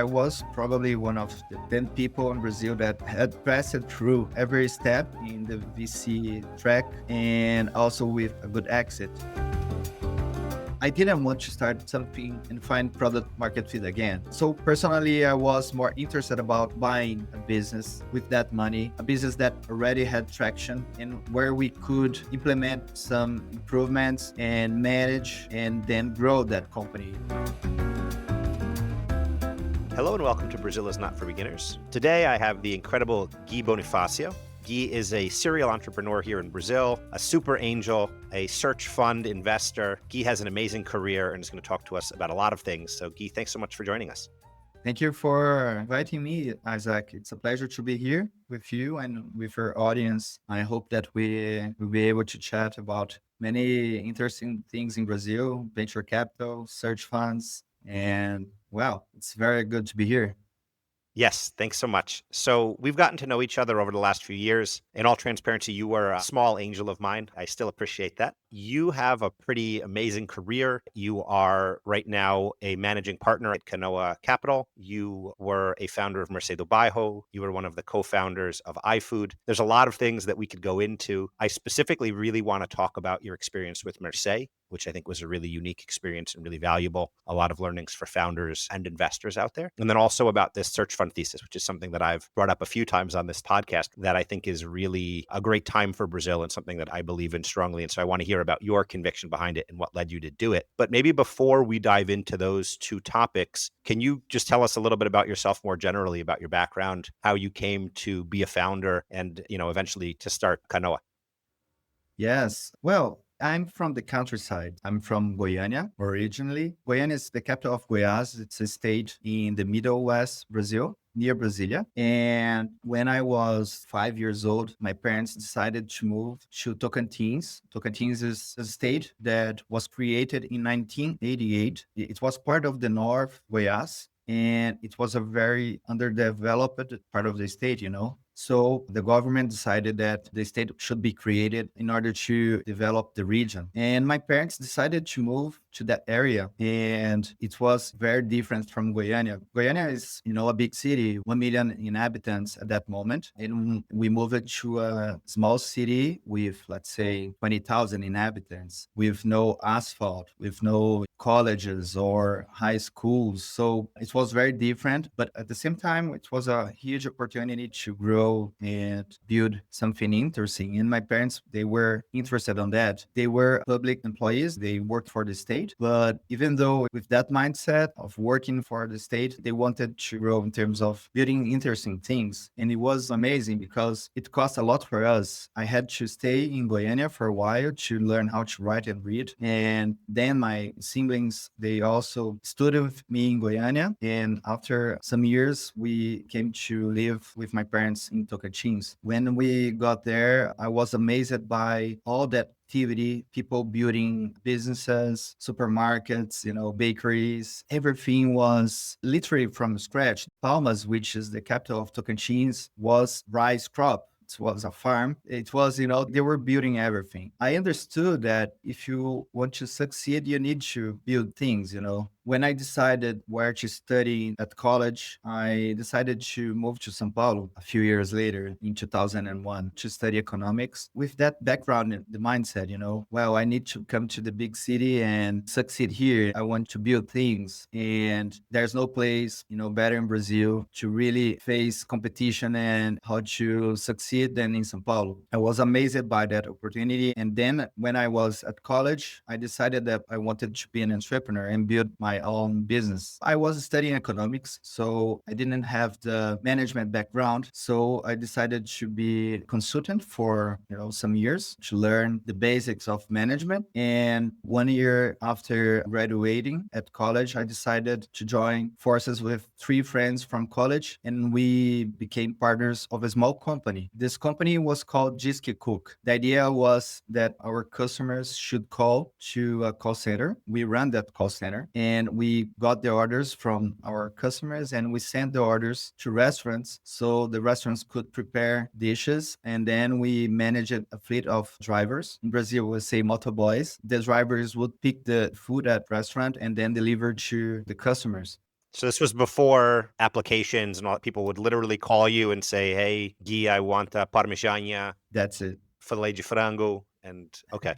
I was probably one of the 10 people in Brazil that had passed through every step in the VC track and also with a good exit. I didn't want to start something and find product market fit again. So personally, I was more interested about buying a business with that money, a business that already had traction and where we could implement some improvements and manage and then grow that company. Hello and welcome to Brazil is Not for Beginners. Today I have the incredible Gui Bonifacio. Gui is a serial entrepreneur here in Brazil, a super angel, a search fund investor. Gui has an amazing career and is going to talk to us about a lot of things. So Gui, thanks so much for joining us. Thank you for inviting me, Isaac. It's a pleasure to be here with you and with your audience. I hope that we will be able to chat about many interesting things in Brazil, venture capital, search funds, and well, it's very good to be here. Yes, thanks so much. So we've gotten to know each other over the last few years. In all transparency, you were a small angel of mine. I still appreciate that. You have a pretty amazing career. You are right now a managing partner at Kanoa Capital. You were a founder of Mercê do Bairro. You were one of the co-founders of iFood. There's a lot of things that we could go into. I specifically really want to talk about your experience with Mercê, which I think was a really unique experience and really valuable. A lot of learnings for founders and investors out there. And then also about this search fund thesis, which is something that I've brought up a few times on this podcast that I think is really a great time for Brazil and something that I believe in strongly. And so I want to hear about your conviction behind it and what led you to do it. But maybe before we dive into those two topics, can you just tell us a little bit about yourself more generally, about your background, how you came to be a founder and, eventually to start Kanoa? Yes. Well, I'm from the countryside. I'm from Goiânia originally. Goiânia is the capital of Goiás. It's a state in the Middle West Brazil, near Brasilia. And when I was 5 years old, my parents decided to move to Tocantins. Tocantins is a state that was created in 1988. It was part of the North Goiás. And it was a very underdeveloped part of the state. So the government decided that the state should be created in order to develop the region. And my parents decided to move to that area. And it was very different from Goiânia. Goiânia is, a big city, 1 million inhabitants at that moment. And we moved to a small city with, let's say, 20,000 inhabitants, with no asphalt, with no colleges or high schools. So it was very different. But at the same time, it was a huge opportunity to grow and build something interesting. And my parents, they were interested on that. They were public employees. They worked for the state. But even though with that mindset of working for the state, they wanted to grow in terms of building interesting things. And it was amazing because it cost a lot for us. I had to stay in Goiânia for a while to learn how to write and read. And then my siblings, they also studied with me in Goiânia. And after some years, we came to live with my parents in Tocantins. When we got there, I was amazed by all that activity, people building businesses, supermarkets, bakeries. Everything was literally from scratch. Palmas, which is the capital of Tocantins, was rice crop. It was a farm. It was, they were building everything. I understood that if you want to succeed, you need to build things. When I decided where to study at college, I decided to move to São Paulo a few years later in 2001 to study economics. With that background, the mindset, well, I need to come to the big city and succeed here. I want to build things. And there's no place, better in Brazil to really face competition and how to succeed than in São Paulo. I was amazed by that opportunity. And then when I was at college, I decided that I wanted to be an entrepreneur and build my own business. I was studying economics, so I didn't have the management background. So I decided to be a consultant for, some years to learn the basics of management. And 1 year after graduating at college, I decided to join forces with 3 friends from college, and we became partners of a small company. This company was called Disque Cook. The idea was that our customers should call to a call center. We ran that call center, and we got the orders from our customers, and we sent the orders to restaurants so the restaurants could prepare dishes. And then we managed a fleet of drivers. In Brazil, we say motoboys. The drivers would pick the food at restaurant and then deliver to the customers. So this was before applications and all that. People would literally call you and say, "Hey, Gui, I want a parmigiana, That's it. filet de frango." And okay.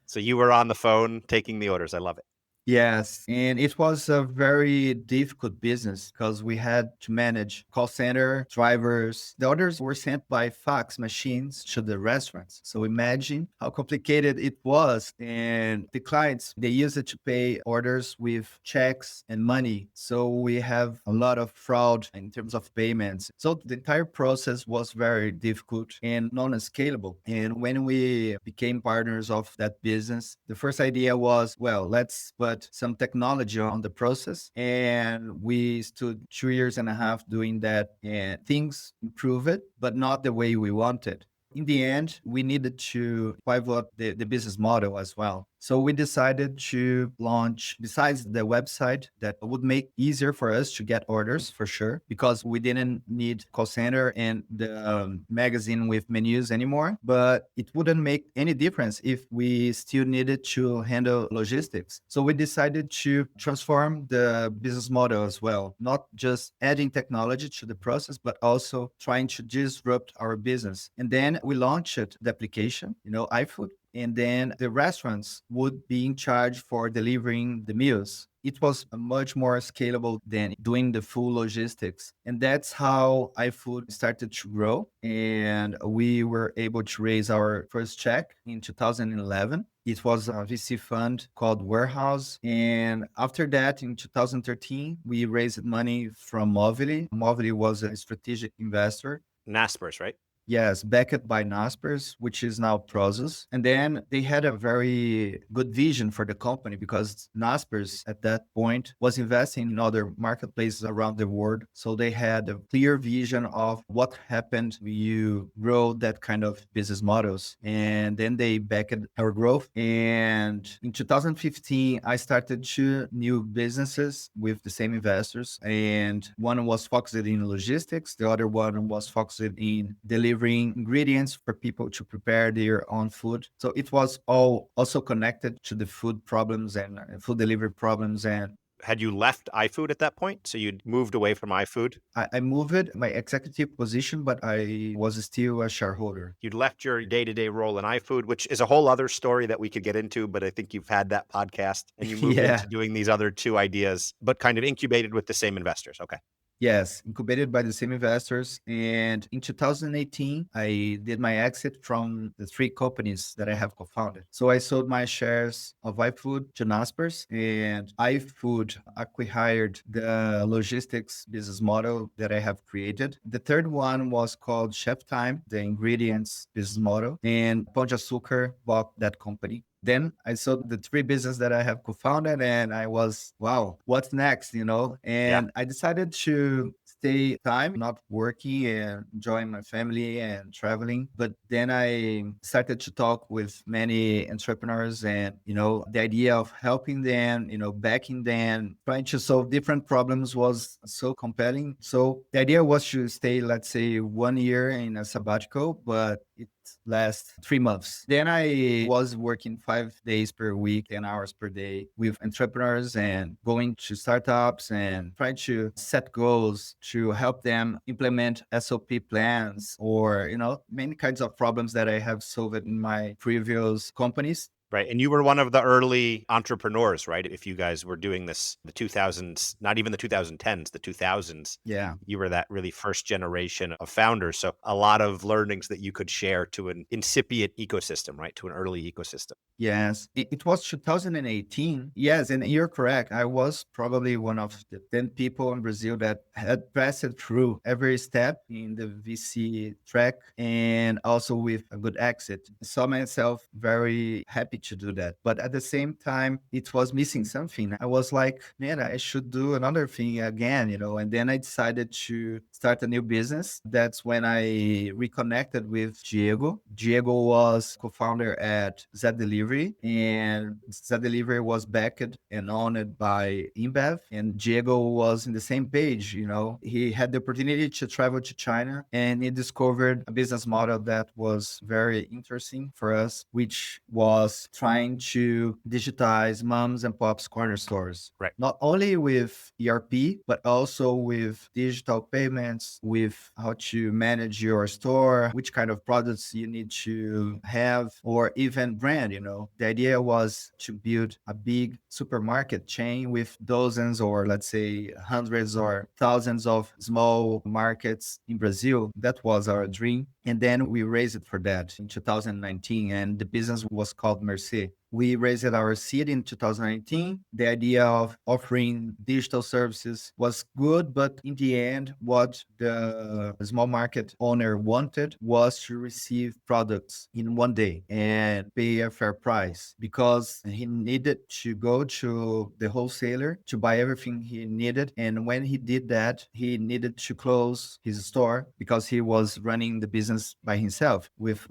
So you were on the phone taking the orders. I love it. Yes, and it was a very difficult business because we had to manage call center, drivers. The orders were sent by fax machines to the restaurants. So imagine how complicated it was. And the clients, they use it to pay orders with checks and money. So we have a lot of fraud in terms of payments. So the entire process was very difficult and non-scalable. And when we became partners of that business, the first idea was, well, let's put some technology on the process. And we stood 2 years and a half doing that, and things improved, but not the way we wanted. In the end, we needed to pivot the business model as well. So we decided to launch, besides the website, that would make easier for us to get orders for sure, because we didn't need call center and the magazine with menus anymore. But it wouldn't make any difference if we still needed to handle logistics. So we decided to transform the business model as well, not just adding technology to the process, but also trying to disrupt our business. And then we launched the application, iFood, and then the restaurants would be in charge for delivering the meals. It was much more scalable than doing the full logistics. And that's how iFood started to grow. And we were able to raise our first check in 2011. It was a VC fund called Warehouse. And after that, in 2013, we raised money from Movili. Movili was a strategic investor. Naspers, right? Yes, backed by Naspers, which is now Prosus. And then they had a very good vision for the company because Naspers at that point was investing in other marketplaces around the world. So they had a clear vision of what happened when you grow that kind of business models. And then they backed our growth. And in 2015, I started two new businesses with the same investors. And one was focused in logistics. The other one was focused in delivering ingredients for people to prepare their own food. So it was all also connected to the food problems and food delivery problems. And Had you left iFood at that point? So you'd moved away from iFood? I moved my executive position, but I was still a shareholder. You'd left your day-to-day role in iFood, which is a whole other story that we could get into, but I think you've had that podcast, and you moved Yeah. into doing these other two ideas, but kind of incubated with the same investors. Okay. Yes, incubated by the same investors. And in 2018, I did my exit from the three companies that I have co-founded. So I sold my shares of iFood to Naspers, and iFood acquired the logistics business model that I have created. The third one was called Chef Time, the ingredients business model, and Pão de Açúcar bought that company. Then I saw the three business that I have co-founded, and I was, wow, what's next, Yeah. And I decided to stay time, not working and enjoying my family and traveling. But then I started to talk with many entrepreneurs, and, the idea of helping them, backing them, trying to solve different problems was so compelling. So the idea was to stay, let's say, 1 year in a sabbatical, but it last 3 months. Then I was working 5 days per week, 10 hours per day with entrepreneurs and going to startups and trying to set goals to help them implement SOP plans or, many kinds of problems that I have solved in my previous companies. Right. And you were one of the early entrepreneurs, right? If you guys were doing this, the 2000s, not even the 2010s, the 2000s, Yeah. you were that really first generation of founders. So a lot of learnings that you could share to an incipient ecosystem, right? To an early ecosystem. Yes, it was 2018. Yes, and you're correct. I was probably one of the 10 people in Brazil that had passed through every step in the VC track and also with a good exit. I saw myself very happy to do that. But at the same time, it was missing something. I was like, man, I should do another thing again, And then I decided to start a new business. That's when I reconnected with Diego. Diego was co-founder at Zed Delivery, and Zed Delivery was backed and owned by InBev. And Diego was in the same page. He had the opportunity to travel to China, and he discovered a business model that was very interesting for us, which was trying to digitize moms and pops corner stores. Right. Not only with ERP, but also with digital payments, with how to manage your store, which kind of products you need to have, or even brand, The idea was to build a big supermarket chain with dozens or let's say hundreds or thousands of small markets in Brazil. That was our dream. And then we raised it for that in 2019, and the business was called Mercê. We raised our seed in 2019. The idea of offering digital services was good, but in the end, what the small market owner wanted was to receive products in one day and pay a fair price because he needed to go to the wholesaler to buy everything he needed. And when he did that, he needed to close his store because he was running the business by himself with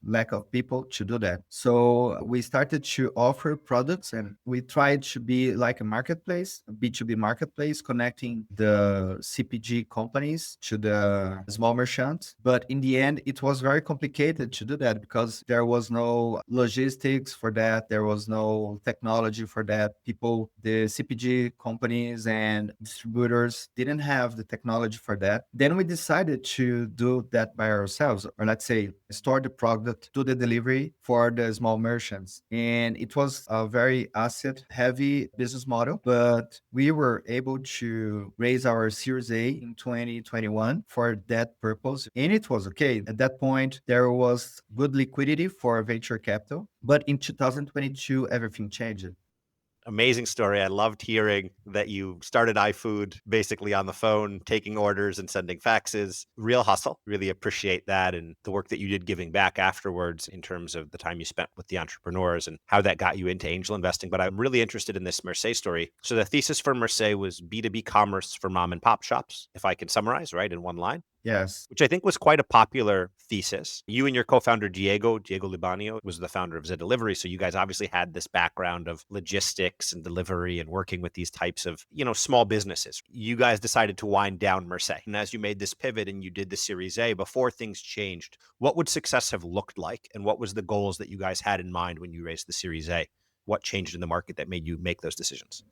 lack of people to do that. So we started to offer products and we tried to be like a marketplace, a B2B marketplace, connecting the CPG companies to the small merchants. But in the end, it was very complicated to do that because there was no logistics for that. There was no technology for that. People, the CPG companies and distributors didn't have the technology for that. Then we decided to do that by ourselves, or let's say store the product, do the delivery for the small merchants. And it was a very asset heavy business model, but we were able to raise our Series A in 2021 for that purpose. And it was okay. At that point, there was good liquidity for venture capital. But in 2022, everything changed. Amazing story. I loved hearing that you started iFood basically on the phone, taking orders and sending faxes. Real hustle. Really appreciate that and the work that you did giving back afterwards in terms of the time you spent with the entrepreneurs and how that got you into angel investing. But I'm really interested in this Mercé story. So the thesis for Mercé was B2B commerce for mom and pop shops, if I can summarize, right, in one line, Yes. which I think was quite a popular thesis. You and your co-founder, Diego Libanio, was the founder of Delivery. So you guys obviously had this background of logistics and delivery and working with these types of, small businesses. You guys decided to wind down Mercé. And as you made this pivot and you did the Series A, before things changed, what would success have looked like? And what was the goals that you guys had in mind when you raised the Series A? What changed in the market that made you make those decisions?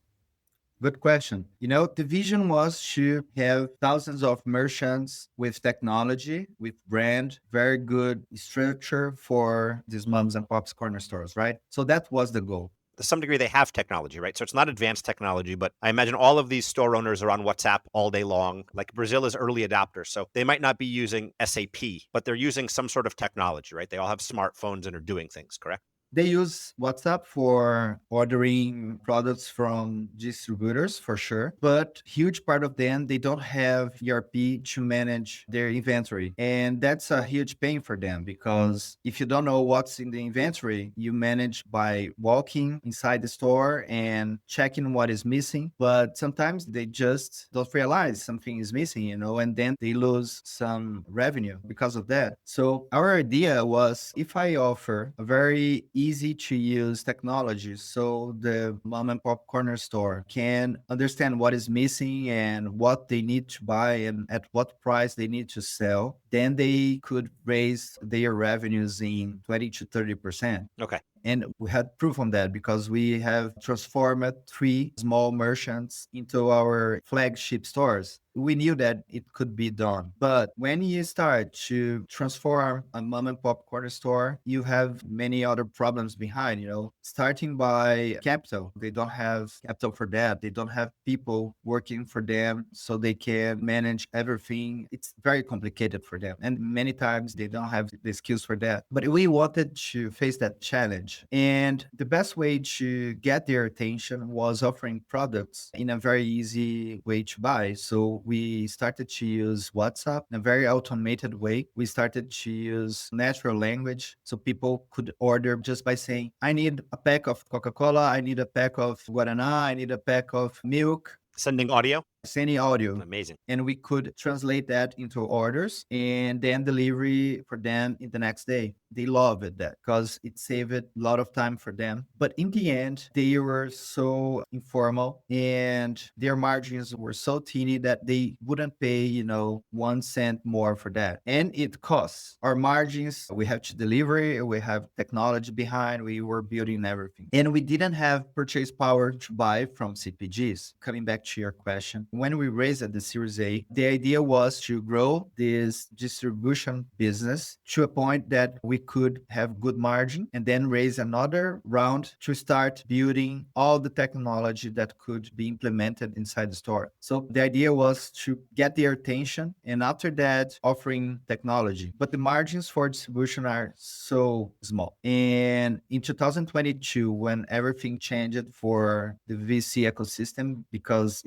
Good question. The vision was to have thousands of merchants with technology, with brand, very good structure for these moms and pops corner stores, right? So that was the goal. To some degree, they have technology, right? So it's not advanced technology, but I imagine all of these store owners are on WhatsApp all day long. Like Brazil is early adopters. So they might not be using SAP, but they're using some sort of technology, right? They all have smartphones and are doing things, correct? They use WhatsApp for ordering products from distributors for sure, but huge part of them, they don't have ERP to manage their inventory. And that's a huge pain for them because if you don't know what's in the inventory, you manage by walking inside the store and checking what is missing. But sometimes they just don't realize something is missing, and then they lose some revenue because of that. So our idea was if I offer a very easy to use technology so the mom and pop corner store can understand what is missing and what they need to buy and at what price they need to sell, then they could raise their revenues in 20 to 30%. Okay. And we had proof on that because we have transformed 3 small merchants into our flagship stores. We knew that it could be done. But when you start to transform a mom and pop corner store, you have many other problems behind, starting by capital. They don't have capital for that. They don't have people working for them so they can manage everything. It's very complicated for them. And many times they don't have the skills for that. But we wanted to face that challenge. And the best way to get their attention was offering products in a very easy way to buy. So we started to use WhatsApp in a very automated way. We started to use natural language so people could order just by saying, I need a pack of Coca-Cola, I need a pack of Guaraná, I need a pack of milk. Sending audio? sending audio. Amazing. And we could translate that into orders and then delivery for them in the next day. They loved that because it saved a lot of time for them. But in the end, they were so informal and their margins were so teeny that they wouldn't pay, 1 cent more for that. And it costs. Our margins, we have to deliver, we have technology behind, we were building everything. And we didn't have purchase power to buy from CPGs. Coming back to your question, when we raised at the Series A, the idea was to grow this distribution business to a point that we could have good margin and then raise another round to start building all the technology that could be implemented inside the store. So the idea was to get their attention and after that offering technology. But the margins for distribution are so small. And in 2022, when everything changed for the VC ecosystem, because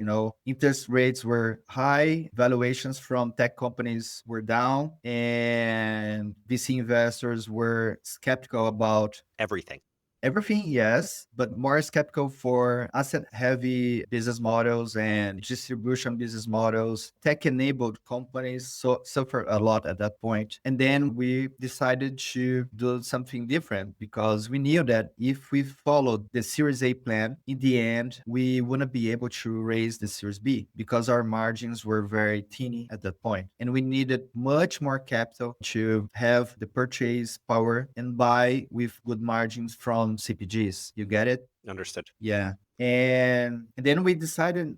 interest rates were high, valuations from tech companies were down, and VC investors were skeptical about Everything. everything, yes, but more skeptical for asset-heavy business models and distribution business models. Tech-enabled companies suffer a lot at that point. And then we decided to do something different because we knew that if we followed the Series A plan, in the end, we wouldn't be able to raise the Series B because our margins were very teeny at that point. And we needed much more capital to have the purchase power and buy with good margins from CPGs. You get it? Understood. Yeah. And then we decided,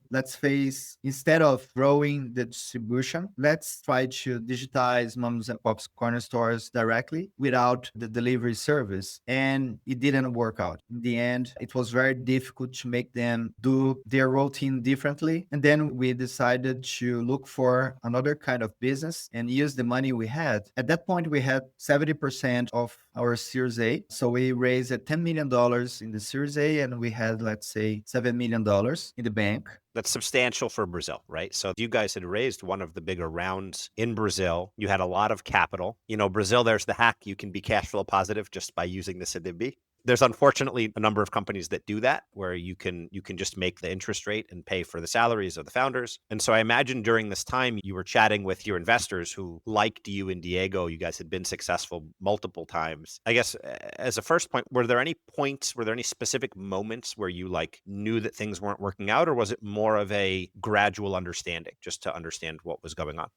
instead of growing the distribution, let's try to digitize moms and pops corner stores directly without the delivery service. And it didn't work out. In the end, it was very difficult to make them do their routine differently. And then we decided to look for another kind of business and use the money we had. At that point, we had 70% of our Series A. So we raised $10 million in the Series A and we had, let's say, $7 million in the bank. That's substantial for Brazil, right? So you guys had raised one of the bigger rounds in Brazil. You had a lot of capital. Brazil, there's the hack. You can be cash flow positive just by using the CDB. There's unfortunately a number of companies that do that, where you can just make the interest rate and pay for the salaries of the founders. And so I imagine during this time you were chatting with your investors who liked you and Diego. You guys had been successful multiple times. I guess as a first point, were there any specific moments where you knew that things weren't working out, or was it more of a gradual understanding, just to understand what was going on?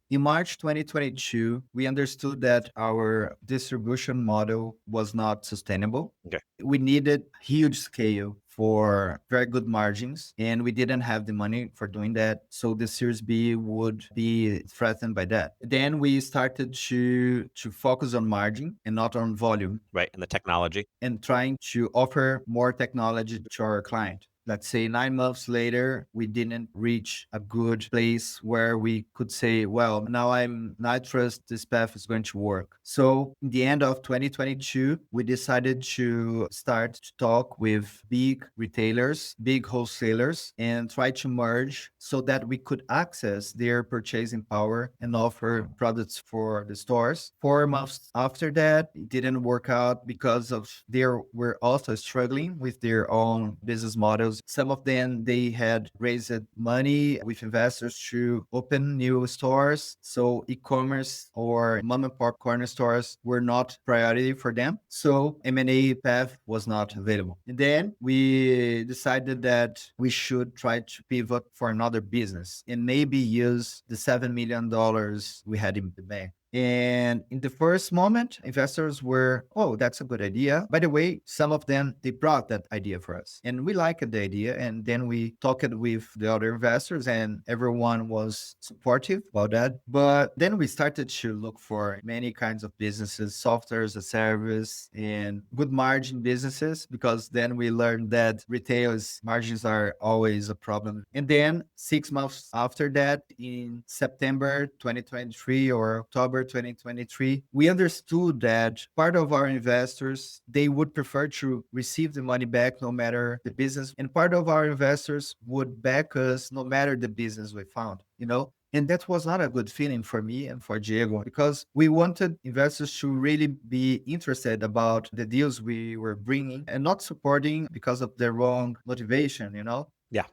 In March 2022, we understood that our distribution model was not sustainable. Okay. We needed huge scale for very good margins, and we didn't have the money for doing that. So the Series B would be threatened by that. Then we started to focus on margin and not on volume, Right. And the technology. and trying to offer more technology to our client. Let's say 9 months later, we didn't reach a good place where we could say, well, now I trust this path is going to work. So in the end of 2022, we decided to start to talk with big retailers, big wholesalers, and try to merge so that we could access their purchasing power and offer products for the stores. 4 months after that, it didn't work out because they were also struggling with their own business models. Some of them, they had raised money with investors to open new stores. So e-commerce or mom and pop corner stores were not priority for them. So M&A path was not available. And then we decided that we should try to pivot for another business and maybe use the $7 million we had in the bank. And in the first moment, investors were, oh, that's a good idea. By the way, some of them, they brought that idea for us. And we liked the idea. And then we talked with the other investors and everyone was supportive about that. But then we started to look for many kinds of businesses, software as a service and good margin businesses, because then we learned that retail's margins are always a problem. And then 6 months after that, in September 2023 or October 2023, we understood that part of our investors, they would prefer to receive the money back no matter the business. And part of our investors would back us no matter the business we found, And that was not a good feeling for me and for Diego, because we wanted investors to really be interested about the deals we were bringing and not supporting because of their wrong motivation, Yeah.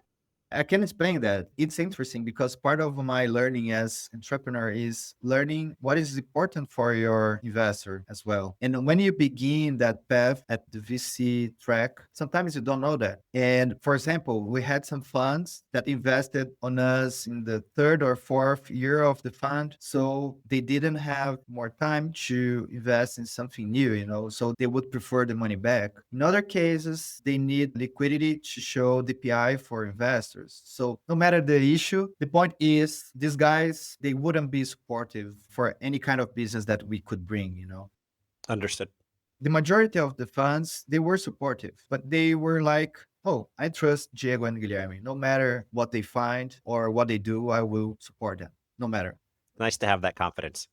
I can explain that. It's interesting because part of my learning as entrepreneur is learning what is important for your investor as well. And when you begin that path at the VC track, sometimes you don't know that. And for example, we had some funds that invested on us in the third or fourth year of the fund. So they didn't have more time to invest in something new, so they would prefer the money back. In other cases, they need liquidity to show DPI for investors. So no matter the issue, the point is these guys, they wouldn't be supportive for any kind of business that we could bring. Understood. The majority of the funds, they were supportive, but they were like, oh, I trust Diego and Guilherme. No matter what they find or what they do, I will support them, no matter. Nice to have that confidence.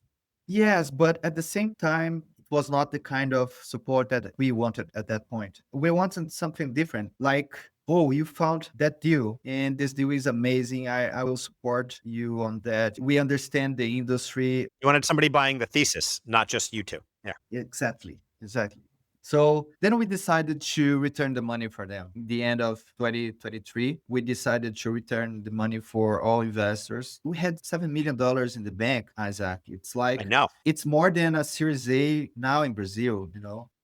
Yes, but at the same time, it was not the kind of support that we wanted at that point. We wanted something different, like, oh, you found that deal, and this deal is amazing. I will support you on that. We understand the industry. You wanted somebody buying the thesis, not just you two. Yeah. Exactly. Exactly. So then we decided to return the money for them. In the end of 2023, we decided to return the money for all investors. We had $7 million in the bank, Isaac. It's I like, know. it's more than a Series A now in Brazil.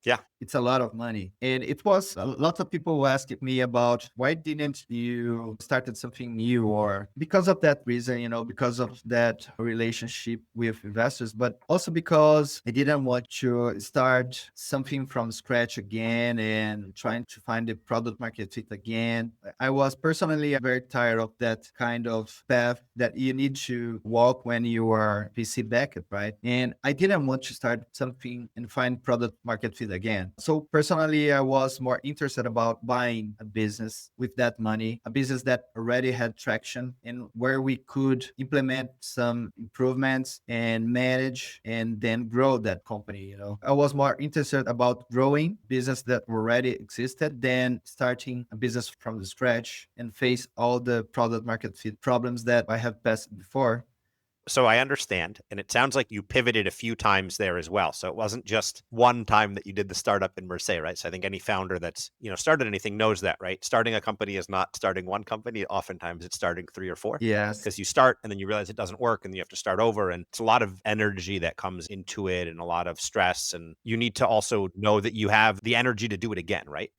Yeah. It's a lot of money. And it was a lot of people who asked me about why didn't you started something new, or because of that reason, because of that relationship with investors, but also because I didn't want to start something from scratch again and trying to find the product market fit again. I was personally very tired of that kind of path that you need to walk when you are PC backed, right? And I didn't want to start something and find product market fit again. So personally, I was more interested about buying a business with that money, a business that already had traction and where we could implement some improvements and manage and then grow that company. I was more interested about growing business that already existed than starting a business from the scratch and face all the product market fit problems that I have passed before. So I understand. And it sounds like you pivoted a few times there as well. So it wasn't just one time that you did the startup in Mercê, right? So I think any founder that's, started anything knows that, right? Starting a company is not starting one company. Oftentimes it's starting three or four, Yes. because you start and then you realize it doesn't work and you have to start over. And it's a lot of energy that comes into it and a lot of stress. And you need to also know that you have the energy to do it again, right?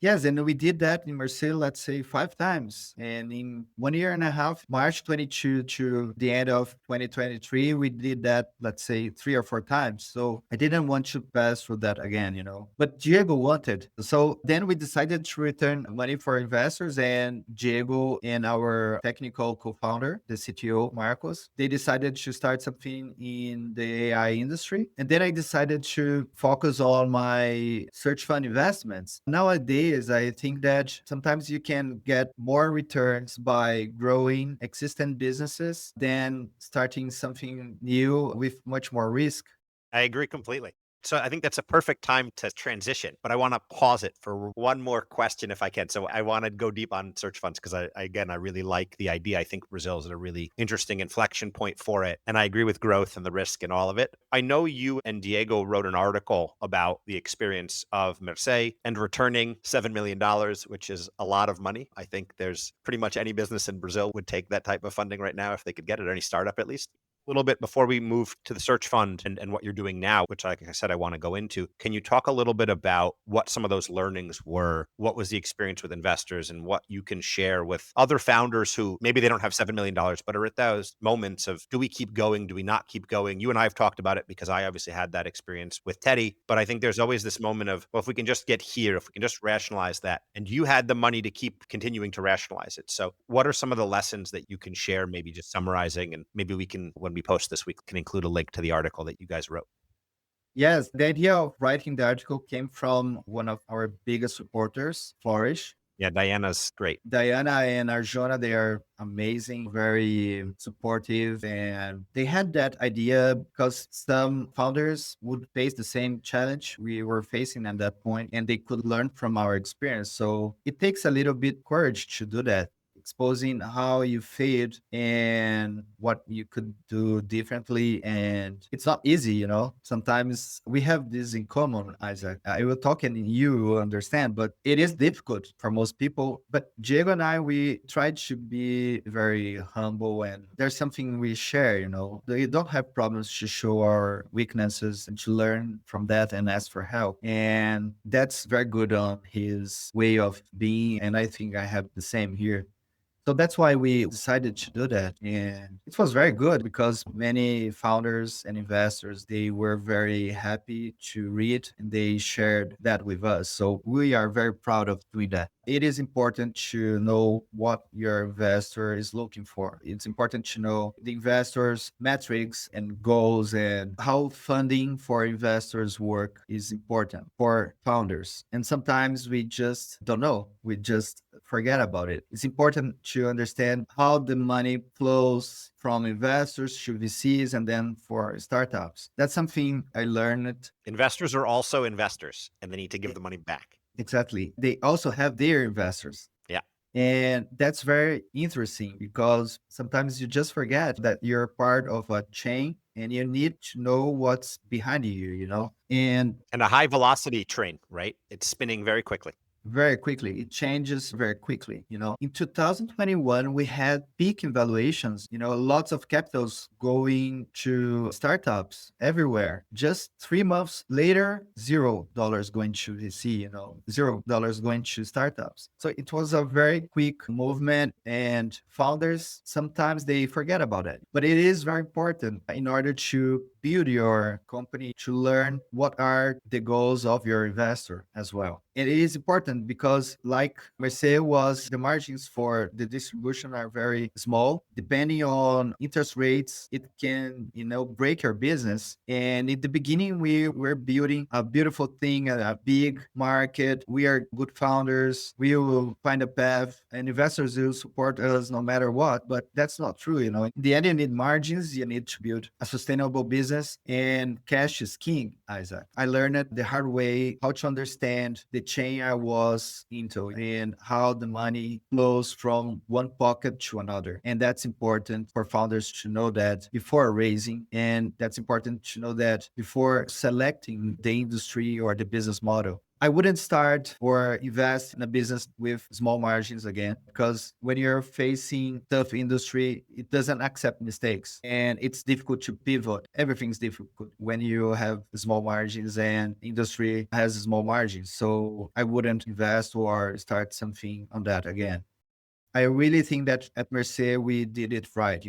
Yes, and we did that in Mercê, let's say 5 times. And in 1 year and a half, March 22 to the end of 2023, we did that, let's say 3 or 4 times. So I didn't want to pass through that again. But Diego wanted. So then we decided to return money for investors, and Diego and our technical co-founder, the CTO, Marcos, they decided to start something in the AI industry. And then I decided to focus on my search fund investments. Nowadays, I think that sometimes you can get more returns by growing existing businesses than starting something new with much more risk. I agree completely. So I think that's a perfect time to transition, but I want to pause it for one more question if I can. So I want to go deep on search funds because I really like the idea. I think Brazil is at a really interesting inflection point for it. And I agree with growth and the risk and all of it. I know you and Diego wrote an article about the experience of Mercê and returning $7 million, which is a lot of money. I think there's pretty much any business in Brazil would take that type of funding right now if they could get it, or any startup at least. Little bit before we move to the search fund and what you're doing now, which, like I said, I want to go into. Can you talk a little bit about what some of those learnings were? What was the experience with investors, and what you can share with other founders who maybe they don't have $7 million, but are at those moments of, do we keep going? Do we not keep going? You and I have talked about it because I obviously had that experience with Teddy, but I think there's always this moment of, well, if we can just get here, if we can just rationalize that, and you had the money to keep continuing to rationalize it. So what are some of the lessons that you can share, maybe just summarizing, and maybe we can, when we post this week, can include a link to the article that you guys wrote? Yes, the idea of writing the article came from one of our biggest supporters, Flourish. Yeah, Diana's great. Diana and Arjuna, they are amazing, very supportive. And they had that idea because some founders would face the same challenge we were facing at that point, and they could learn from our experience. So it takes a little bit courage to do that. exposing how you failed and what you could do differently. And it's not easy, Sometimes we have this in common, Isaac. I will talk and you will understand, but it is difficult for most people. But Diego and I, we try to be very humble, and there's something we share, We don't have problems to show our weaknesses and to learn from that and ask for help. And that's very good on his way of being. And I think I have the same here. So that's why we decided to do that. And it was very good because many founders and investors, they were very happy to read and they shared that with us. So we are very proud of doing that. It is important to know what your investor is looking for. It's important to know the investors' metrics and goals, and how funding for investors work is important for founders. And sometimes we just don't know. We just forget about it. It's important to understand how the money flows from investors to VCs and then for startups. That's something I learned. Investors are also investors, and they need to give E- the money back. Exactly. They also have their investors. Yeah. And that's very interesting because sometimes you just forget that you're part of a chain and you need to know what's behind you. And And a high velocity train, right? It's spinning very quickly. very quickly. It changes very quickly. In 2021, we had peak evaluations, lots of capitals going to startups everywhere. Just 3 months later, $0 going to VC, $0 going to startups. So it was a very quick movement, and founders, sometimes they forget about it. But it is very important in order to build your company, to learn what are the goals of your investor as well. And it is important because, like Mercê was, the margins for the distribution are very small. Depending on interest rates, it can, break your business. And in the beginning, we were building a beautiful thing, a big market. We are good founders. We will find a path, and investors will support us no matter what. But that's not true. In the end, you need margins. You need to build a sustainable business, and cash is king, Isaac. I learned it the hard way, how to understand the chain I was into and how the money flows from one pocket to another. And that's important for founders to know that before raising. And that's important to know that before selecting the industry or the business model. I wouldn't start or invest in a business with small margins again, because when you're facing tough industry, it doesn't accept mistakes and it's difficult to pivot. Everything's difficult when you have small margins and industry has small margins. So I wouldn't invest or start something on that again. I really think that at Mercê, we did it right.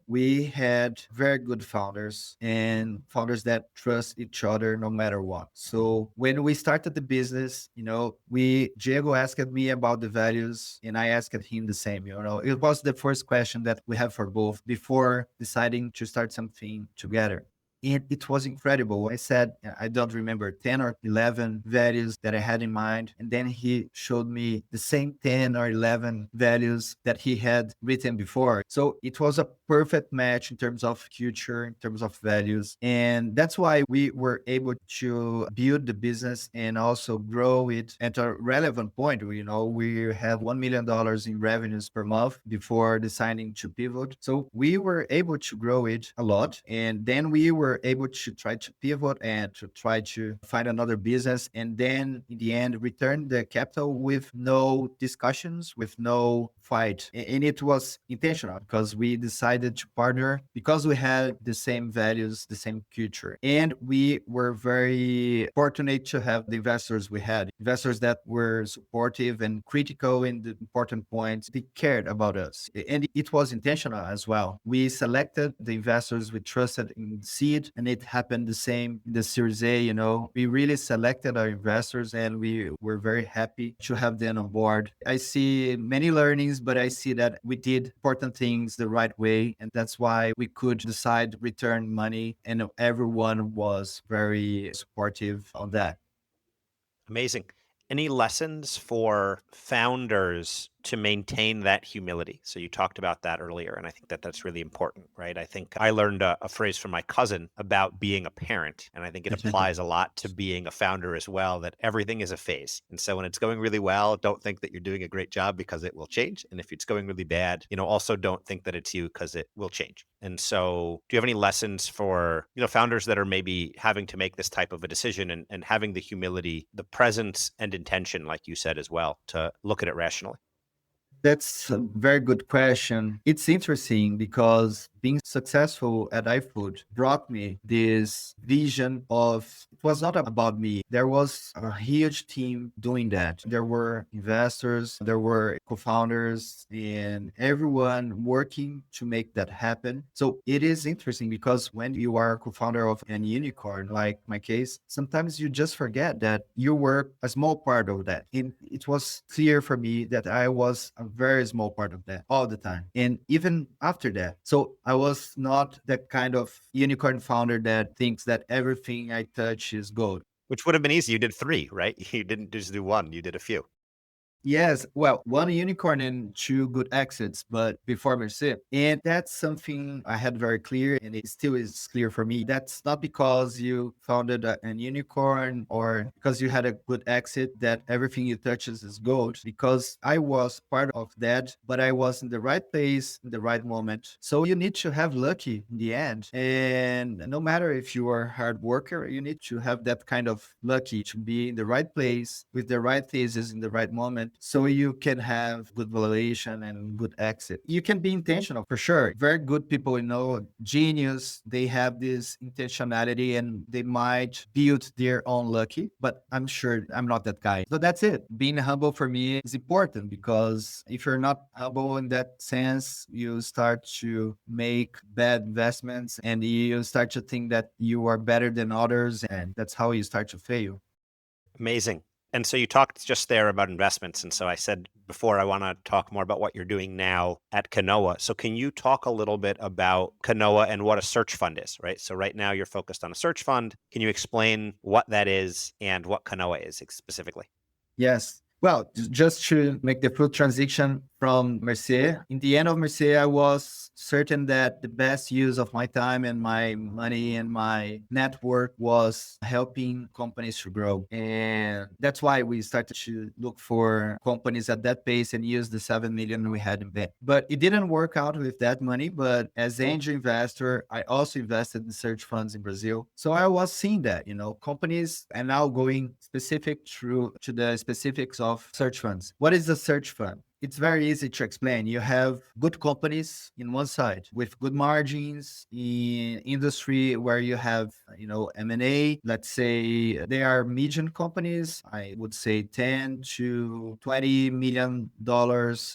We had very good founders and founders that trust each other no matter what. So when we started the business, Diego asked me about the values and I asked him the same. It was the first question that we have for both before deciding to start something together. And it was incredible. I said, I don't remember, 10 or 11 values that I had in mind. And then he showed me the same 10 or 11 values that he had written before. So it was a perfect match in terms of future, in terms of values. And that's why we were able to build the business and also grow it at a relevant point. We have $1 million in revenues per month before deciding to pivot. So we were able to grow it a lot. And then we were able to try to pivot and to try to find another business. And then in the end, return the capital with no discussions, with no fight. And it was intentional because we decided to partner because we had the same values, the same culture. And we were very fortunate to have the investors we had, investors that were supportive and critical in the important points. They cared about us. And it was intentional as well. We selected the investors we trusted in seed, and it happened the same in the Series A. We really selected our investors and we were very happy to have them on board. I see many learnings, but I see that we did important things the right way. And that's why we could decide to return money, and everyone was very supportive on that. Amazing. Any lessons for founders to maintain that humility. So you talked about that earlier, and I think that that's really important, right? I think I learned a phrase from my cousin about being a parent, and I think it applies a lot to being a founder as well, that everything is a phase. And so when it's going really well, don't think that you're doing a great job because it will change. And if it's going really bad, also don't think that it's you because it will change. And so do you have any lessons for, founders that are maybe having to make this type of a decision and having the humility, the presence and intention, like you said as well, to look at it rationally? That's a very good question. It's interesting because being successful at iFood brought me this vision of it was not about me. There was a huge team doing that. There were investors, there were co-founders, and everyone working to make that happen. So it is interesting because when you are a co-founder of an unicorn, like my case, sometimes you just forget that you were a small part of that. And it was clear for me that I was a very small part of that all the time. And even after that. So I was not that kind of unicorn founder that thinks that everything I touch is gold. Which would have been easy. You did three, right? You didn't just do one, you did a few. Yes, well, one unicorn and two good exits, but before Mercê. And that's something I had very clear, and it still is clear for me. That's not because you founded an unicorn or because you had a good exit that everything you touches is gold, because I was part of that, but I was in the right place, in the right moment. So you need to have lucky in the end. And no matter if you are a hard worker, you need to have that kind of lucky to be in the right place with the right thesis in the right moment so you can have good valuation and good exit. You can be intentional for sure. Very good people, genius, they have this intentionality and they might build their own lucky, but I'm sure I'm not that guy. So that's it. Being humble for me is important because if you're not humble in that sense, you start to make bad investments and you start to think that you are better than others, and that's how you start to fail. Amazing. And so you talked just there about investments. And so I said before, I want to talk more about what you're doing now at Kanoa. So can you talk a little bit about Kanoa and what a search fund is, right? So right now you're focused on a search fund. Can you explain what that is and what Kanoa is specifically? Yes. Well, just to make the full transition from Mercê, in the end of Mercê, I was certain that the best use of my time and my money and my network was helping companies to grow. And that's why we started to look for companies at that pace and use the 7 million we had in bank. But it didn't work out with that money. But as angel investor, I also invested in search funds in Brazil. So I was seeing that, companies and now going specific to the specifics of search funds. What is a search fund? It's very easy to explain. You have good companies in one side with good margins in industry where you have, M&A. Let's say they are medium companies. I would say 10 to $20 million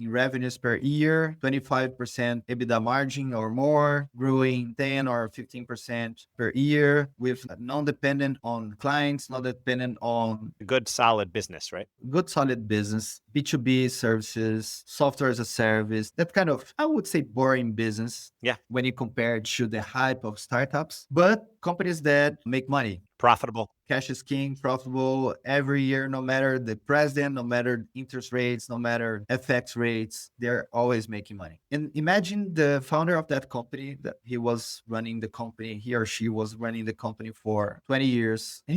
in revenues per year, 25% EBITDA margin or more, growing 10 or 15% per year with non-dependent on clients, not dependent on A good, solid business, right? good solid business, B2B services, software as a service, that kind of, I would say, boring business Yeah. when you compare it to the hype of startups, but companies that make money. Profitable. Cash is king, profitable every year, no matter the president, no matter interest rates, no matter FX rates, they're always making money. And imagine the founder of that company that he was running the company, he or she was running the company for 20 years. And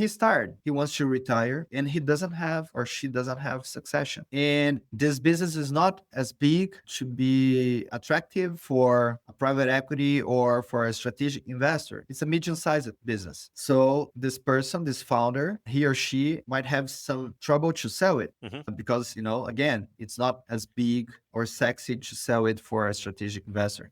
he wants to retire and he doesn't have or she doesn't have succession. And this business is not as big to be attractive for a private equity or for a strategic investor. It's a medium-sized business. So this founder, he or she might have some trouble to sell it Hmm. because, again, it's not as big or sexy to sell it for a strategic investor.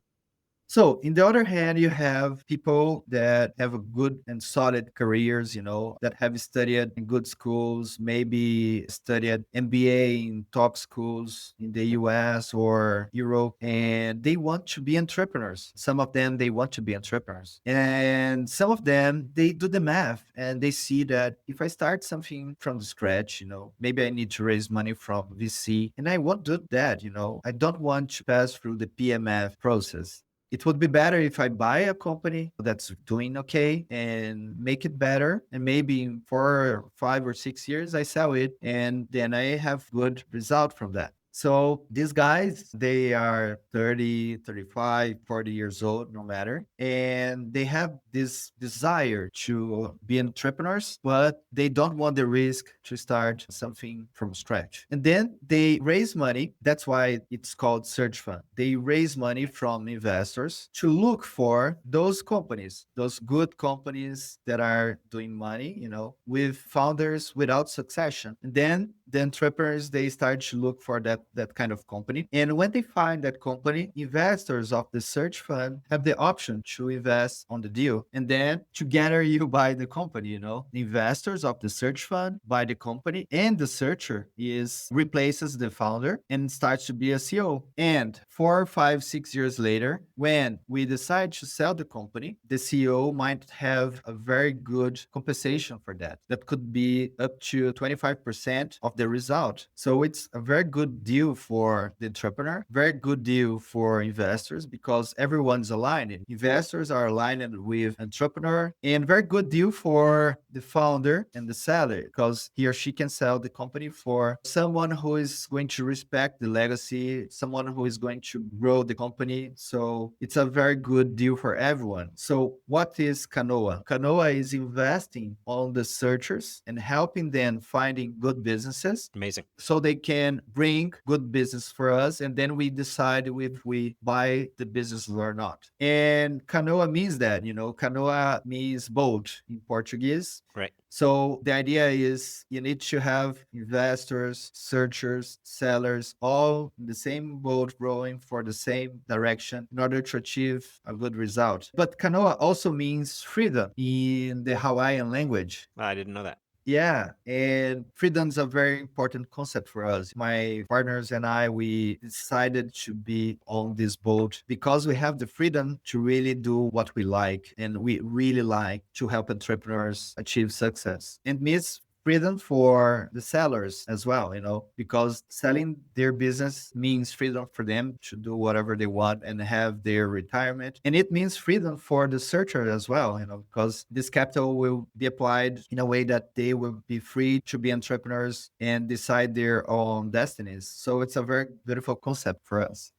So, in the other hand, you have people that have a good and solid careers, that have studied in good schools, maybe studied MBA in top schools in the US or Europe, and they want to be entrepreneurs. Some of them, they want to be entrepreneurs. And some of them, they do the math and they see that if I start something from the scratch, maybe I need to raise money from VC and I won't do that, I don't want to pass through the PMF process. It would be better if I buy a company that's doing okay and make it better. And maybe in 4 or 5 or 6 years, I sell it and then I have good result from that. So these guys, they are 30, 35, 40 years old, no matter. And they have this desire to be entrepreneurs, but they don't want the risk to start something from scratch. And then they raise money. That's why it's called search fund. They raise money from investors to look for those companies, those good companies that are doing money, with founders without succession. And then the entrepreneurs, they start to look for that kind of company. And when they find that company, investors of the search fund have the option to invest on the deal. And then together you buy the company, the investors of the search fund buy the company, and the searcher is replaces the founder and starts to be a CEO. And 4, 5, 6 years later, when we decide to sell the company, the CEO might have a very good compensation for that. That could be up to 25% of the result. So it's a very good deal for the entrepreneur, very good deal for investors because everyone's aligned. Investors are aligned with entrepreneur, and very good deal for the founder and the seller because he or she can sell the company for someone who is going to respect the legacy, someone who is going to grow the company. So it's a very good deal for everyone. So what is Kanoa? Kanoa is investing on the searchers and helping them finding good businesses Amazing. so they can bring good business for us, and then we decide if we buy the business or not. And canoa means that, canoa means boat in Portuguese. Right. So the idea is you need to have investors, searchers, sellers, all in the same boat rowing for the same direction in order to achieve a good result. But canoa also means freedom in the Hawaiian language. I didn't know that. Yeah, and freedom is a very important concept for us. My partners and I, we decided to be on this boat because we have the freedom to really do what we like, and we really like to help entrepreneurs achieve success. And means freedom for the sellers as well, because selling their business means freedom for them to do whatever they want and have their retirement. And it means freedom for the searcher as well, because this capital will be applied in a way that they will be free to be entrepreneurs and decide their own destinies. So it's a very beautiful concept for us.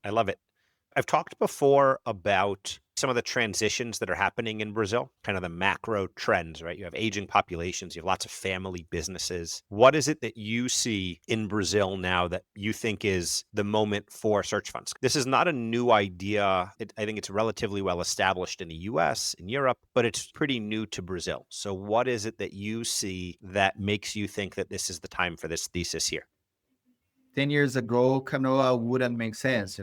I love it. I've talked before about some of the transitions that are happening in Brazil, kind of the macro trends, right? You have aging populations, you have lots of family businesses. What is it that you see in Brazil now that you think is the moment for search funds? This is not a new idea. I think it's relatively well established in the US, in Europe, but it's pretty new to Brazil. So, what is it that you see that makes you think that this is the time for this thesis here? 10 years ago, Kanoa wouldn't make sense,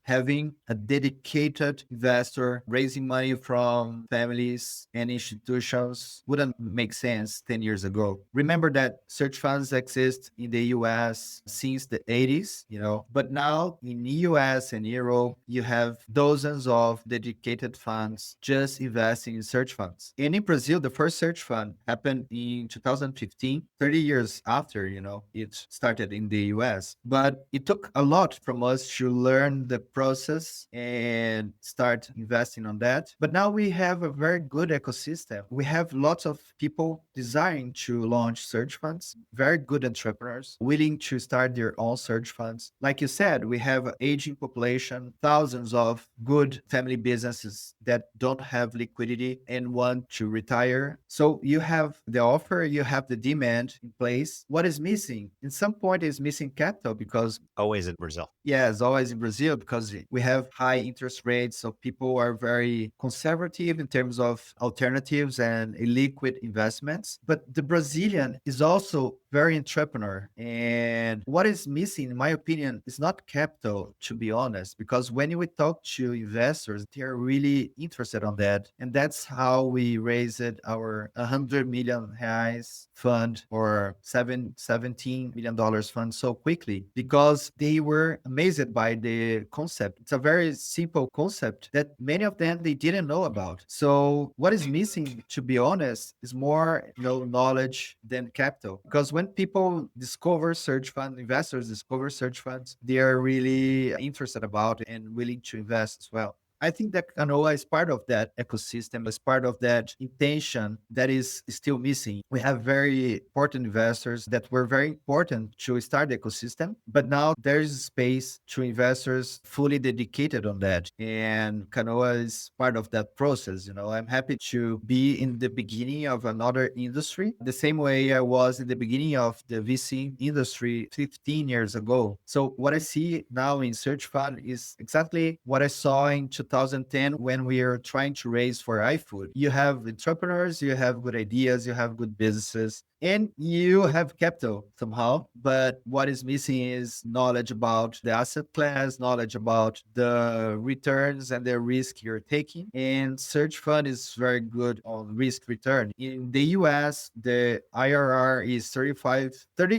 having a dedicated investor raising money from families and institutions wouldn't make sense 10 years ago. Remember that search funds exist in the US since the 80s, but now in the US and Europe, you have dozens of dedicated funds just investing in search funds. And in Brazil, the first search fund happened in 2015, 30 years after, it started in the US. But it took a lot from us to learn the process and start investing on that. But now we have a very good ecosystem. We have lots of people desiring to launch search funds, very good entrepreneurs willing to start their own search funds. Like you said, we have an aging population, thousands of good family businesses that don't have liquidity and want to retire. So you have the offer, you have the demand in place. What is missing? In some point is missing capital because Always in Brazil. yeah, it's always in Brazil because we have high interest rates. So people are very conservative in terms of alternatives and illiquid investments. But the Brazilian is also very entrepreneur. And what is missing, in my opinion, is not capital, to be honest, because when we talk to investors, they're really interested on that. And that's how we raised our 100 million reais fund or $17 million fund so quickly because they were amazed by the concept. It's a very simple concept that many of them they didn't know about. So what is missing, to be honest, is more knowledge than capital. Because when people discover search fund, investors discover search funds, they are really interested about it and willing to invest as well. I think that Kanoa is part of that ecosystem, is part of that intention that is still missing. We have very important investors that were very important to start the ecosystem, but now there's space to investors fully dedicated on that. And Kanoa is part of that process. I'm happy to be in the beginning of another industry, the same way I was in the beginning of the VC industry 15 years ago. So what I see now in Search Fund is exactly what I saw in 2010 when we are trying to raise for iFood. You have entrepreneurs, you have good ideas, you have good businesses, and you have capital somehow. But what is missing is knowledge about the asset class, knowledge about the returns and the risk you're taking. And Search Fund is very good on risk return. In the US, the IRR is 30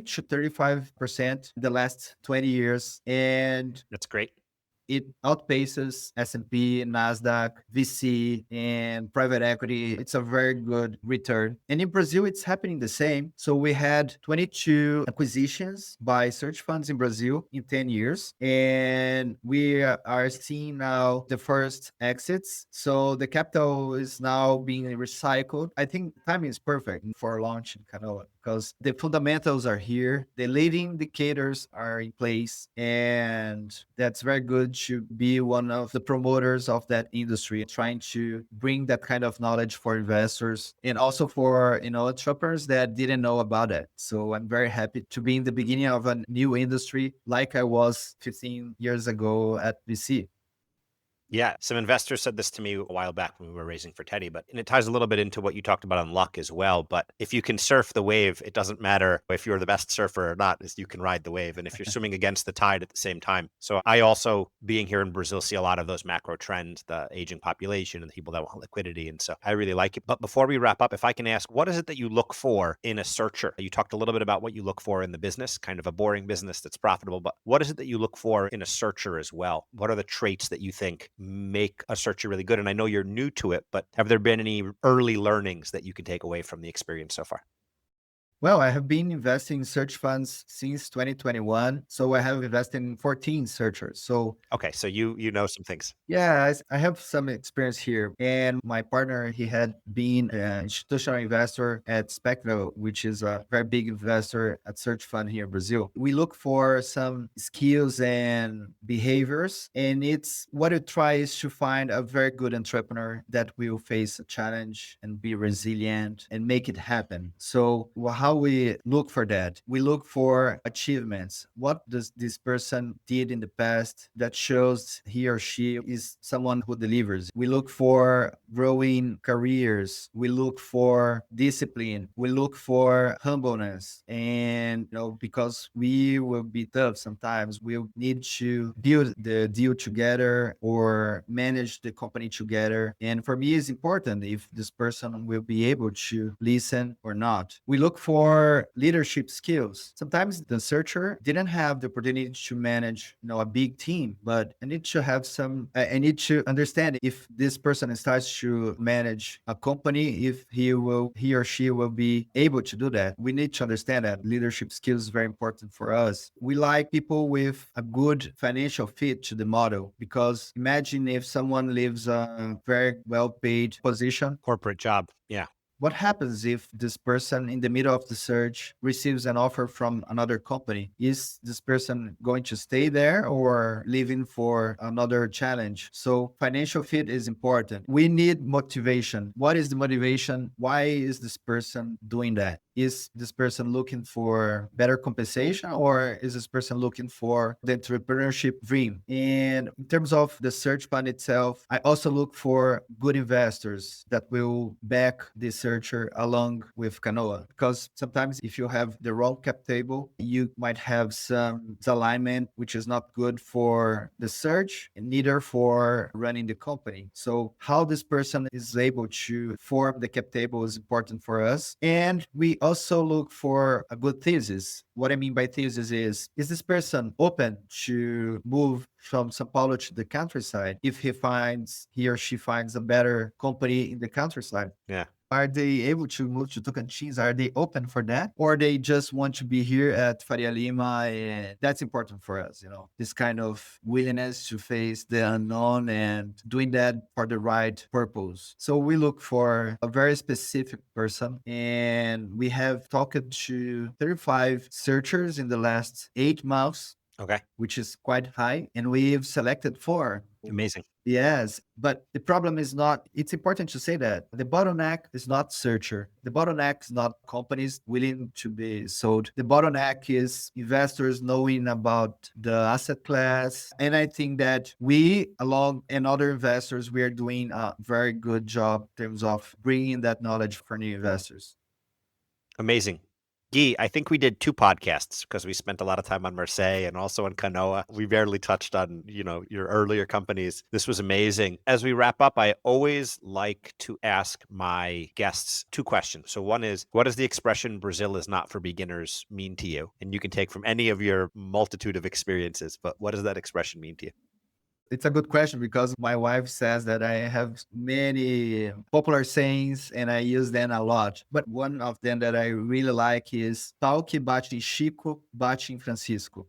to 35% the last 20 years. And That's great. it outpaces S&P, Nasdaq, VC, and private equity. It's a very good return. And in Brazil, it's happening the same. So we had 22 acquisitions by search funds in Brazil in 10 years. And we are seeing now the first exits. So the capital is now being recycled. I think timing is perfect for launching Kanoa because the fundamentals are here, the leading indicators are in place, and that's very good to be one of the promoters of that industry, trying to bring that kind of knowledge for investors and also for entrepreneurs that didn't know about it. So I'm very happy to be in the beginning of a new industry like I was 15 years ago at VC. Yeah, some investors said this to me a while back when we were raising for Teddy, and it ties a little bit into what you talked about on luck as well. But if you can surf the wave, it doesn't matter if you're the best surfer or not, is you can ride the wave. And if you're swimming against the tide at the same time. So I also, being here in Brazil, see a lot of those macro trends, the aging population and the people that want liquidity. And so I really like it. But before we wrap up, if I can ask, what is it that you look for in a searcher? You talked a little bit about what you look for in the business, kind of a boring business that's profitable, but what is it that you look for in a searcher as well? What are the traits that you think make a searcher really good? And I know you're new to it, but have there been any early learnings that you can take away from the experience so far? Well, I have been investing in search funds since 2021. So I have invested in 14 searchers. So Okay, so you know some things. yeah, I have some experience here. And my partner, he had been an institutional investor at Spectro, which is a very big investor at search fund here in Brazil. We look for some skills and behaviors. And it's what it tries to find a very good entrepreneur that will face a challenge and be resilient and make it happen. So how we look for that? We look for achievements. What does this person did in the past that shows he or she is someone who delivers? We look for growing careers. We look for discipline. We look for humbleness. And because we will be tough sometimes, we'll need to build the deal together or manage the company together. And for me, it's important if this person will be able to listen or not. We look for leadership skills. Sometimes the searcher didn't have the opportunity to manage, a big team, but I need to have I need to understand if this person starts to manage a company, if he or she will be able to do that. We need to understand that leadership skills is very important for us. We like people with a good financial fit to the model, because imagine if someone leaves a very well paid position. Corporate job. Yeah. What happens if this person in the middle of the search receives an offer from another company? Is this person going to stay there or leaving for another challenge? So financial fit is important. We need motivation. What is the motivation? Why is this person doing that? Is this person looking for better compensation, or is this person looking for the entrepreneurship dream? And in terms of the search fund itself, I also look for good investors that will back the searcher along with Kanoa. Because sometimes if you have the wrong cap table, you might have some misalignment, which is not good for the search and neither for running the company. So how this person is able to form the cap table is important for us. And we also look for a good thesis. What I mean by thesis is this person open to move from Sao Paulo to the countryside if he or she finds a better company in the countryside? Yeah. Are they able to move to Tocantins? Are they open for that? Or they just want to be here at Faria Lima? And that's important for us, this kind of willingness to face the unknown and doing that for the right purpose. So we look for a very specific person, and we have talked to 35 searchers in the last 8 months, Okay. which is quite high, and we've selected four. Amazing. Yes, but the problem is not, it's important to say that the bottleneck is not searcher. The bottleneck is not companies willing to be sold. The bottleneck is investors knowing about the asset class. And I think that we, along and other investors, we are doing a very good job in terms of bringing that knowledge for new investors. Amazing. Guy, I think we did 2 podcasts because we spent a lot of time on Mercê and also on Kanoa. We barely touched on, your earlier companies. This was amazing. As we wrap up, I always like to ask my guests 2 questions. So one is, what does the expression Brazil is not for beginners mean to you? And you can take from any of your multitude of experiences, but what does that expression mean to you? It's a good question because my wife says that I have many popular sayings and I use them a lot. But one of them that I really like is pau que bate em Chico, bate em Francisco.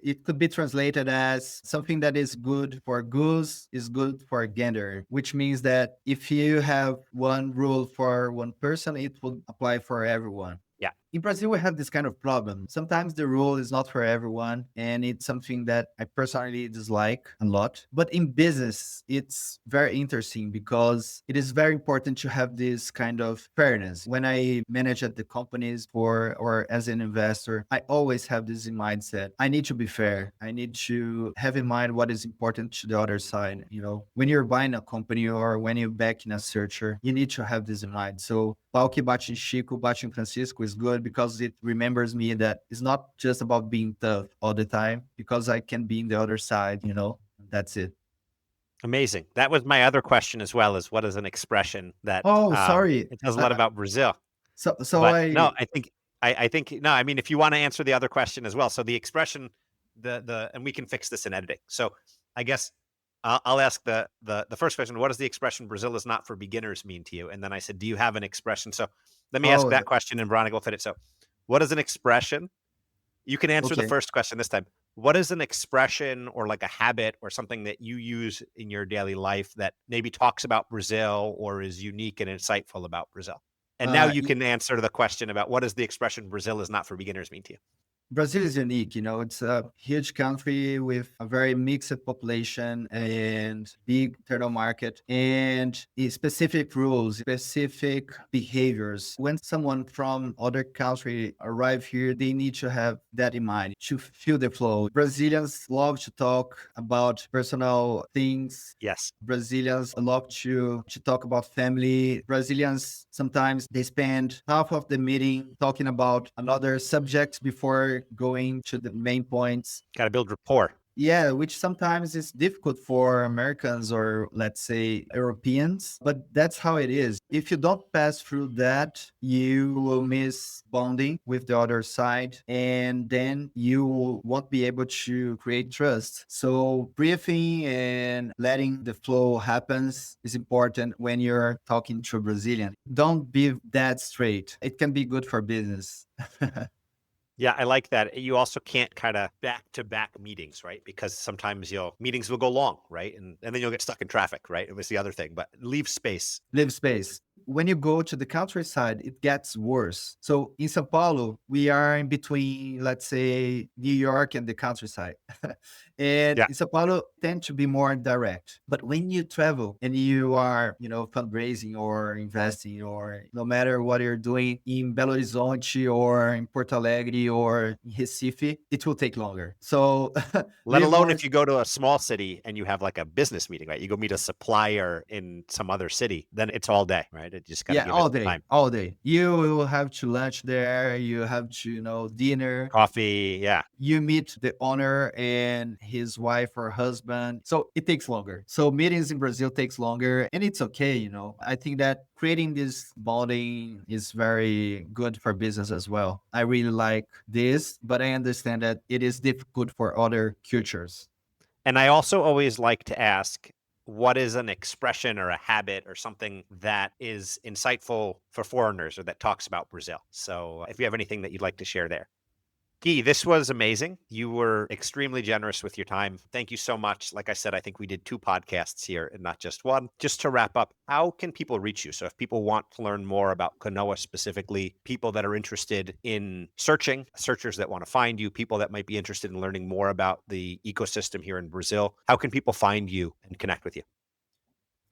It could be translated as something that is good for goose is good for gander, which means that if you have one rule for one person, it will apply for everyone. Yeah. In Brazil, we have this kind of problem. Sometimes the rule is not for everyone, and it's something that I personally dislike a lot. But in business, it's very interesting because it is very important to have this kind of fairness. When I manage at the companies or as an investor, I always have this in mindset. I need to be fair. I need to have in mind what is important to the other side. When you're buying a company or when you're backing a searcher, you need to have this in mind. So pau que bate em Chico, bate em Francisco is good because it remembers me that it's not just about being tough all the time, because I can be in the other side, That's it. Amazing. That was my other question as well, is what is an expression that Oh, sorry. it tells a lot about Brazil. So But I no, I think no, I mean, if you want to answer the other question as well. So the expression, and we can fix this in editing. So I guess I'll ask the first question. What does the expression Brazil is not for beginners mean to you? And then I said, do you have an expression? So let me ask oh that question and Veronica will fit it. So what is an expression? You can answer the okay. first question this time. What is an expression or like a habit or something that you use in your daily life that maybe talks about Brazil or is unique and insightful about Brazil? And now Uh, you can answer the question about what does the expression Brazil is not for beginners mean to you? Brazil is unique. It's a huge country with a very mixed population and big internal market and specific rules, specific behaviors. When someone from other country arrive here, they need to have that in mind to feel the flow. Brazilians love to talk about personal things. Yes. Brazilians love to talk about family. Brazilians sometimes they spend half of the meeting talking about another subjects before going to the main points. Got to build rapport. Yeah, which sometimes is difficult for Americans or let's say Europeans, but that's how it is. If you don't pass through that, you will miss bonding with the other side and then you won't be able to create trust. So breathing and letting the flow happens is important when you're talking to a Brazilian. Don't be that straight. It can be good for business. Yeah, I like that. You also can't kind of back-to-back meetings, right? Because sometimes meetings will go long, right? And then you'll get stuck in traffic, right? It was the other thing, but leave space. Live space. When you go to the countryside, it gets worse. So in Sao Paulo, we are in between, let's say, New York and the countryside. And Yeah. in Sao Paulo, tend to be more direct. But when you travel and you are, fundraising or investing or no matter what you're doing in Belo Horizonte or in Porto Alegre or in Recife, it will take longer. So Let live alone more. if you go to a small city and you have like a business meeting, right? You go meet a supplier in some other city, then it's all day, right? It just got to Yeah, give it all day, time. all day. You will have to lunch there. You have to, dinner. Coffee, yeah. You meet the owner and his wife or husband. So it takes longer. So meetings in Brazil takes longer and it's okay. I think that creating this bonding is very good for business as well. I really like this, but I understand that it is difficult for other cultures. And I also always like to ask, what is an expression or a habit or something that is insightful for foreigners or that talks about Brazil. So if you have anything that you'd like to share there. Guy, this was amazing. You were extremely generous with your time. Thank you so much. Like I said, I think we did 2 podcasts here and not just one. Just to wrap up, how can people reach you? So if people want to learn more about Kanoa specifically, people that are interested in searching, searchers that want to find you, people that might be interested in learning more about the ecosystem here in Brazil, how can people find you and connect with you?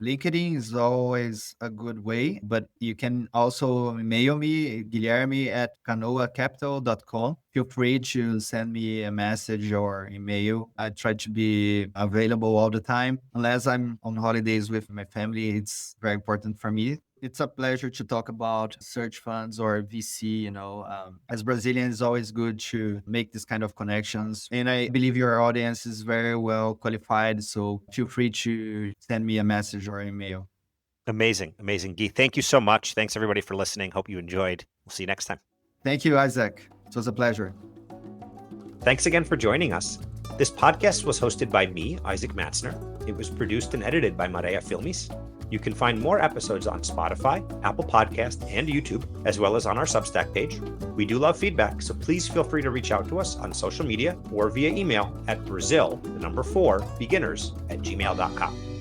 LinkedIn is always a good way, but you can also email me, Guilherme at kanoacapital.com. Feel free to send me a message or email. I try to be available all the time. Unless I'm on holidays with my family, it's very important for me. It's a pleasure to talk about search funds or VC. As Brazilians, it's always good to make this kind of connections. And I believe your audience is very well qualified. So feel free to send me a message or email. Amazing. Amazing. Guy, thank you so much. Thanks everybody for listening. Hope you enjoyed. We'll see you next time. Thank you, Isaac. It was a pleasure. Thanks again for joining us. This podcast was hosted by me, Isaac Matzner. It was produced and edited by Maria Filmes. You can find more episodes on Spotify, Apple Podcast, and YouTube, as well as on our Substack page. We do love feedback, so please feel free to reach out to us on social media or via email at Brazil4beginners@gmail.com.